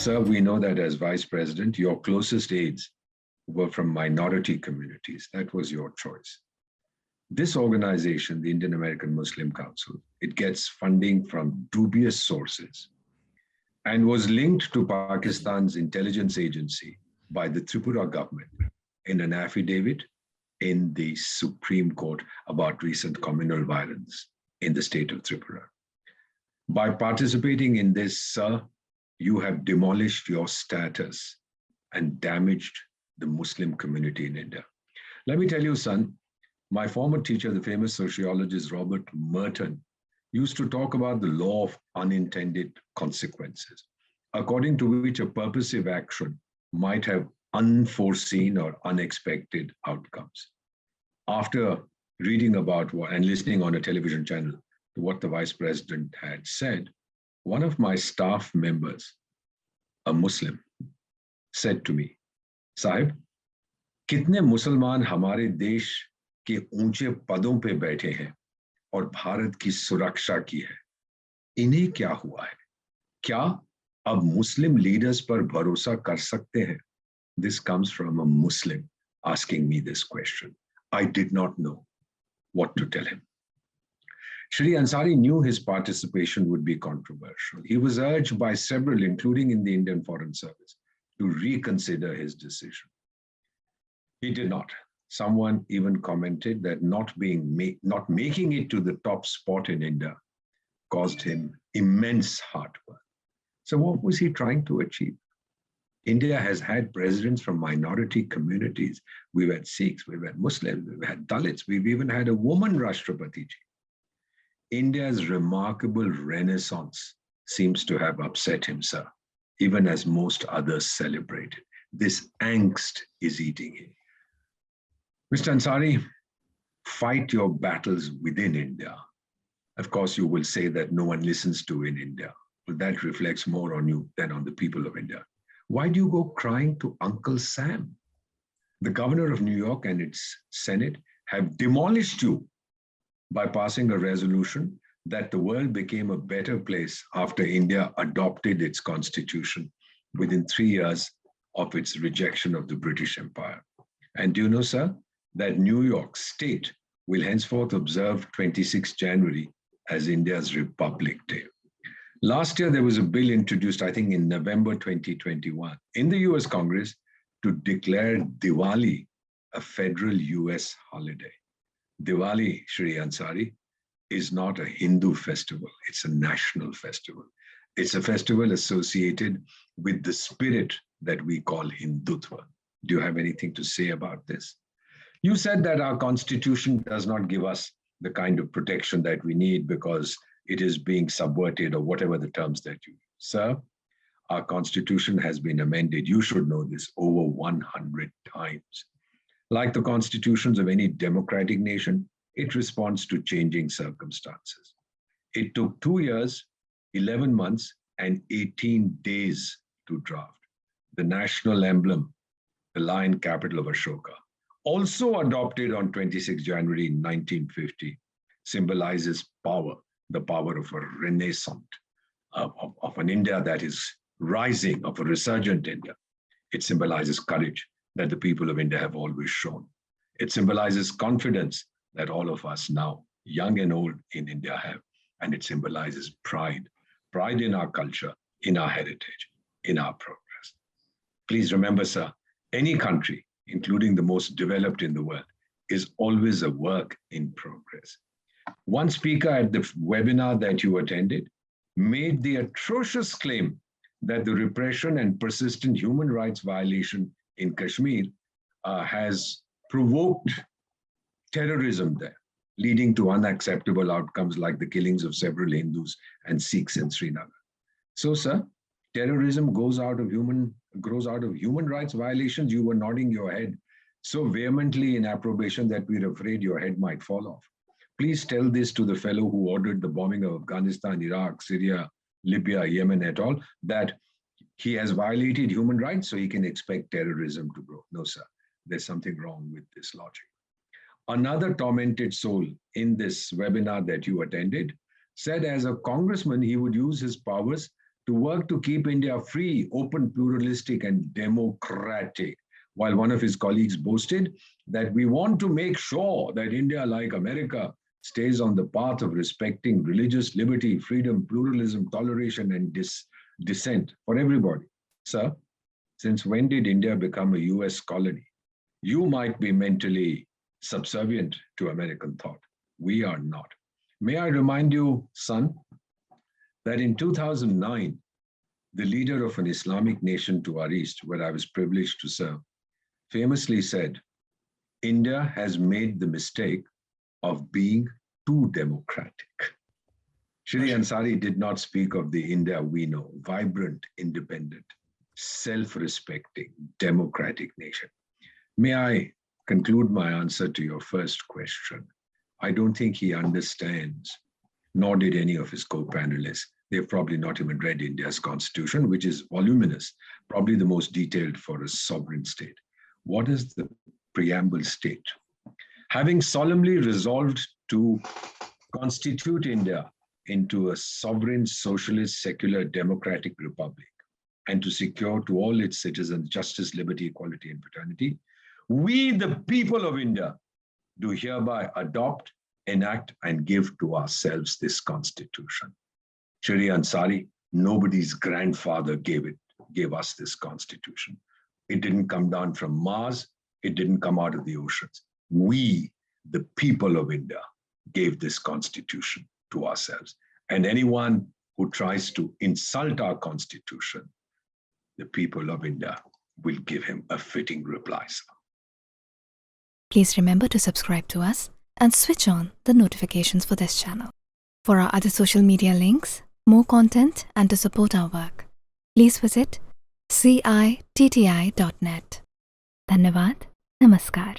Sir, we know that as Vice President, your closest aides were from minority communities. That was your choice. This organization, the Indian American Muslim Council, it gets funding from dubious sources and was linked to Pakistan's intelligence agency by the Tripura government in an affidavit in the Supreme Court about recent communal violence in the state of Tripura. By participating in this, sir, you have demolished your status and damaged the Muslim community in India. Let me tell you, son, my former teacher, the famous sociologist Robert Merton, used to talk about the law of unintended consequences, according to which a purposive action might have unforeseen or unexpected outcomes. After reading about and listening on a television channel to what the Vice President had said, one of my staff members, a Muslim, said to me, Sahib, कितने मुसलमान हमारे देश के ऊंचे पदों पे बैठे हैं और भारत की सुरक्षा की है, इन्हें क्या हुआ है? क्या अब मुस्लिम लीडर्स पर भरोसा कर सकते हैं? This comes from a Muslim asking me this question. I did not know what to tell him. Shri Ansari knew his participation would be controversial. He was urged by several, including in the Indian Foreign Service, to reconsider his decision. He did not. Someone even commented that not making it to the top spot in India caused him immense heartburn. So what was he trying to achieve? India has had presidents from minority communities. We've had Sikhs, we've had Muslims, we've had Dalits, we've even had a woman Rashtrapati ji. India's remarkable renaissance seems to have upset him, sir, even as most others celebrated. This angst is eating him. Mr. Ansari, fight your battles within India. Of course, you will say that no one listens to in India, but that reflects more on you than on the people of India. Why do you go crying to Uncle Sam? The governor of New York and its Senate have demolished you by passing a resolution that the world became a better place after India adopted its constitution within 3 years of its rejection of the British Empire. And do you know, sir, that New York State will henceforth observe 26 January as India's Republic Day. Last year, there was a bill introduced, I think in November 2021, in the US Congress to declare Diwali a federal US holiday. Diwali, Shri Ansari, is not a Hindu festival. It's a national festival. It's a festival associated with the spirit that we call Hindutva. Do you have anything to say about this? You said that our constitution does not give us the kind of protection that we need because it is being subverted or whatever the terms that you use. Sir, our constitution has been amended, you should know this, over 100 times. Like the constitutions of any democratic nation, it responds to changing circumstances. It took 2 years, 11 months, and 18 days to draft. The national emblem, the lion capital of Ashoka, also adopted on 26 January 1950, symbolizes power, the power of a renaissance, of an India that is rising, of a resurgent India. It symbolizes courage that the people of India have always shown. It symbolizes confidence that all of us now, young and old in India, have. And it symbolizes pride, pride in our culture, in our heritage, in our progress. Please remember, sir, any country, including the most developed in the world, is always a work in progress. One speaker at the webinar that you attended made the atrocious claim that the repression and persistent human rights violation in Kashmir has provoked terrorism there, leading to unacceptable outcomes like the killings of several Hindus and Sikhs in Srinagar. So, sir, terrorism grows out of human rights violations. You were nodding your head so vehemently in approbation that we're afraid your head might fall off. Please tell this to the fellow who ordered the bombing of Afghanistan, Iraq, Syria, Libya, Yemen, et al., that he has violated human rights, so he can expect terrorism to grow. No, sir, there's something wrong with this logic. Another tormented soul in this webinar that you attended said as a congressman, he would use his powers to work to keep India free, open, pluralistic, and democratic. While one of his colleagues boasted that we want to make sure that India, like America, stays on the path of respecting religious liberty, freedom, pluralism, toleration, and dissent for everybody. Sir, since when did India become a US colony? You might be mentally subservient to American thought. We are not. May I remind you, son, that in 2009, the leader of an Islamic nation to our east, where I was privileged to serve, famously said, India has made the mistake of being too democratic. Shri Ansari did not speak of the India we know, vibrant, independent, self-respecting, democratic nation. May I conclude my answer to your first question? I don't think he understands, nor did any of his co-panelists. They've probably not even read India's constitution, which is voluminous, probably the most detailed for a sovereign state. What does the preamble state? Having solemnly resolved to constitute India into a sovereign, socialist, secular, democratic republic, and to secure to all its citizens justice, liberty, equality, and fraternity, we, the people of India, do hereby adopt, enact, and give to ourselves this constitution. Shri Ansari, nobody's grandfather gave us this constitution. It didn't come down from Mars. It didn't come out of the oceans. We, the people of India, gave this constitution to ourselves. And anyone who tries to insult our constitution, the people of India will give him a fitting reply, sir. Please remember to subscribe to us and switch on the notifications for this channel. For our other social media links, more content, and to support our work, please visit citti.net. Dhanyavad. Namaskar.